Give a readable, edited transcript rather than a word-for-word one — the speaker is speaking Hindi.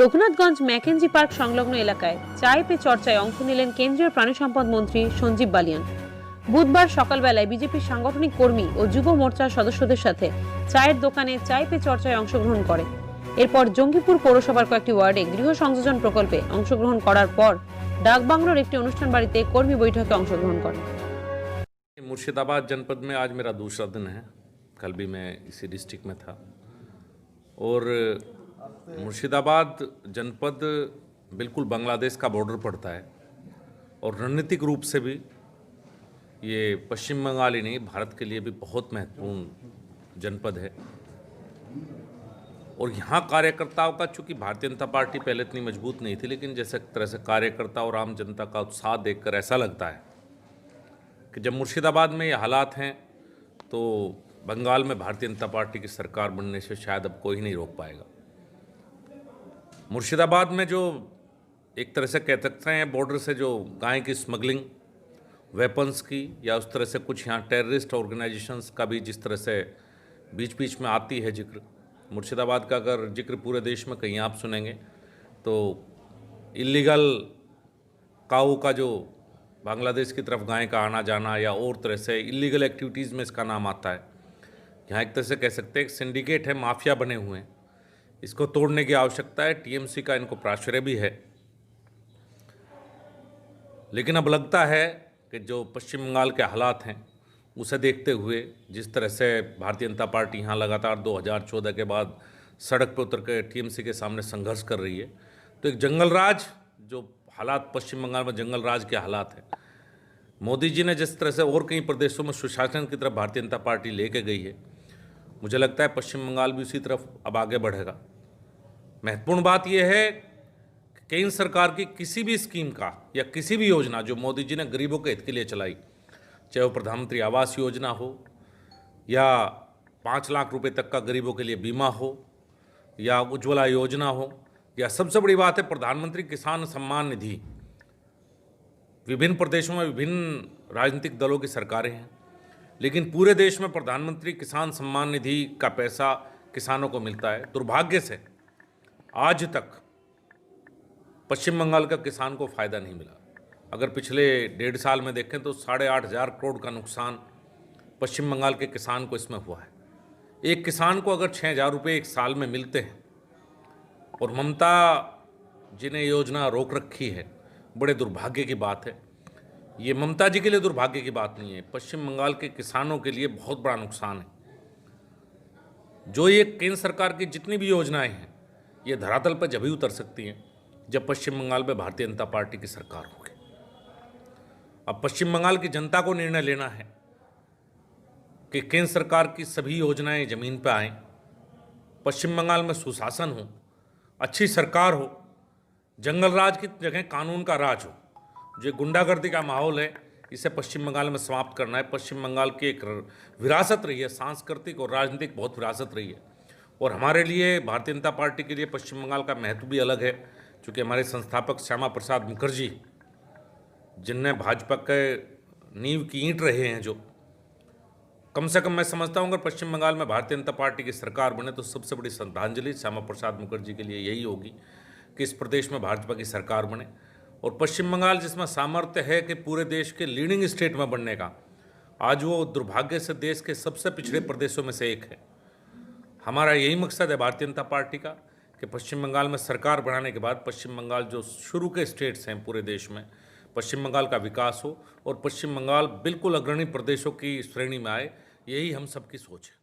রঘুনাথগঞ্জ ম্যাকেঞ্জি পার্ক সংলগ্ন এলাকায় চায় পে চর্চায় অংশ নিলেন কেন্দ্রীয় প্রাণী সম্পদ মন্ত্রী সঞ্জীব বালিয়ান। বুধবার সকালবেলায় বিজেপির সাংগঠনিক কর্মী ও যুব মোর্চার সদস্যদের সাথে চায়ের দোকানে চায় পে চর্চায় অংশগ্রহণ করে। এরপর জঙ্গিপুর পৌরসভার কয়েকটি ওয়ার্ডে গৃহ সংযোজন প্রকল্পে অংশগ্রহণ করার পর ডাকবাংলোর একটি অনুষ্ঠান বাড়িতে কর্মী বৈঠকে অংশগ্রহণ করেন। मुर्शिदाबाद जनपद में आज मेरा दूसरा दिन है। कल भी मैं इसी डिस्ट्रिक्ट में था और मुर्शिदाबाद जनपद बिल्कुल बांग्लादेश का बॉर्डर पड़ता है और रणनीतिक रूप से भी ये पश्चिम बंगाल ही नहीं भारत के लिए भी बहुत महत्वपूर्ण जनपद है। और यहाँ कार्यकर्ताओं का, चूँकि भारतीय जनता पार्टी पहले इतनी मजबूत नहीं थी, लेकिन जैसे तरह से कार्यकर्ता और आम जनता का उत्साह देखकर ऐसा लगता है कि जब मुर्शिदाबाद में ये हालात हैं तो बंगाल में भारतीय जनता पार्टी की सरकार बनने से शायद अब कोई नहीं रोक पाएगा। मुर्शिदाबाद में जो एक तरह से कह सकते हैं बॉर्डर से जो गाय की स्मगलिंग, वेपन्स की, या उस तरह से कुछ यहाँ टेररिस्ट ऑर्गेनाइजेशंस का भी जिस तरह से बीच बीच में आती है जिक्र, मुर्शिदाबाद का अगर जिक्र पूरे देश में कहीं आप सुनेंगे तो इलीगल काऊ का जो बांग्लादेश की तरफ गाय का आना जाना या और तरह से इलीगल एक्टिविटीज़ में इसका नाम आता है। यहाँ एक तरह से कह सकते हैं एक सिंडिकेट है, माफिया बने हुए हैं, इसको तोड़ने की आवश्यकता है। टीएमसी का इनको प्राश्रय भी है, लेकिन अब लगता है कि जो पश्चिम बंगाल के हालात हैं उसे देखते हुए, जिस तरह से भारतीय जनता पार्टी यहाँ लगातार 2014 के बाद सड़क पर उतर कर टीएमसी के सामने संघर्ष कर रही है, तो एक जंगल राज जो हालात पश्चिम बंगाल में जंगल राज के हालात हैं, मोदी जी ने जिस तरह से और कई प्रदेशों में सुशासन की तरफ भारतीय जनता पार्टी लेके गई है, मुझे लगता है पश्चिम बंगाल भी उसी तरफ अब आगे बढ़ेगा। महत्वपूर्ण बात यह है कि केंद्र सरकार की किसी भी स्कीम का या किसी भी योजना जो मोदी जी ने गरीबों के हित के लिए चलाई, चाहे वो प्रधानमंत्री आवास योजना हो या 5 लाख रुपए तक का गरीबों के लिए बीमा हो या उज्ज्वला योजना हो, या सबसे बड़ी बात है प्रधानमंत्री किसान सम्मान निधि। विभिन्न प्रदेशों में विभिन्न राजनीतिक दलों की सरकारें हैं, लेकिन पूरे देश में प्रधानमंत्री किसान सम्मान निधि का पैसा किसानों को मिलता है। दुर्भाग्य से आज तक पश्चिम बंगाल का किसान को फ़ायदा नहीं मिला। अगर पिछले 1.5 साल में देखें तो 8,500 करोड़ का नुकसान पश्चिम बंगाल के किसान को इसमें हुआ है। एक किसान को अगर 6,000 रुपये एक साल में मिलते हैं और ममता जी ने योजना रोक रखी है, बड़े दुर्भाग्य की बात है। ये ममता जी के लिए दुर्भाग्य की बात नहीं है, पश्चिम बंगाल के किसानों के लिए बहुत बड़ा नुकसान है। जो ये केंद्र सरकार की जितनी भी योजनाएं हैं ये धरातल पर जब ही उतर सकती हैं जब पश्चिम बंगाल में भारतीय जनता पार्टी की सरकार होगी। अब पश्चिम बंगाल की जनता को निर्णय लेना है कि केंद्र सरकार की सभी योजनाएं जमीन पर आएँ, पश्चिम बंगाल में सुशासन हो, अच्छी सरकार हो, जंगल राज की जगह कानून का राज हो। जो गुंडागर्दी का माहौल है इसे पश्चिम बंगाल में समाप्त करना है। पश्चिम बंगाल की एक विरासत रही है, सांस्कृतिक और राजनीतिक बहुत विरासत रही है, और हमारे लिए भारतीय जनता पार्टी के लिए पश्चिम बंगाल का महत्व भी अलग है, क्योंकि हमारे संस्थापक श्यामा प्रसाद मुखर्जी, जिनने भाजपा के नींव की ईंट रहे हैं, जो कम से कम मैं समझता हूँ अगर पश्चिम बंगाल में भारतीय जनता पार्टी की सरकार बने तो सबसे बड़ी श्रद्धांजलि श्यामा प्रसाद मुखर्जी के लिए यही होगी कि इस प्रदेश में भाजपा की सरकार बने। और पश्चिम बंगाल जिसमें सामर्थ्य है कि पूरे देश के लीडिंग स्टेट में बनने का, आज वो दुर्भाग्य से देश के सबसे पिछड़े प्रदेशों में से एक है। हमारा यही मकसद है भारतीय जनता पार्टी का कि पश्चिम बंगाल में सरकार बनाने के बाद पश्चिम बंगाल जो शुरू के स्टेट्स हैं पूरे देश में, पश्चिम बंगाल का विकास हो और पश्चिम बंगाल बिल्कुल अग्रणी प्रदेशों की श्रेणी में आए। यही हम सबकी सोच है।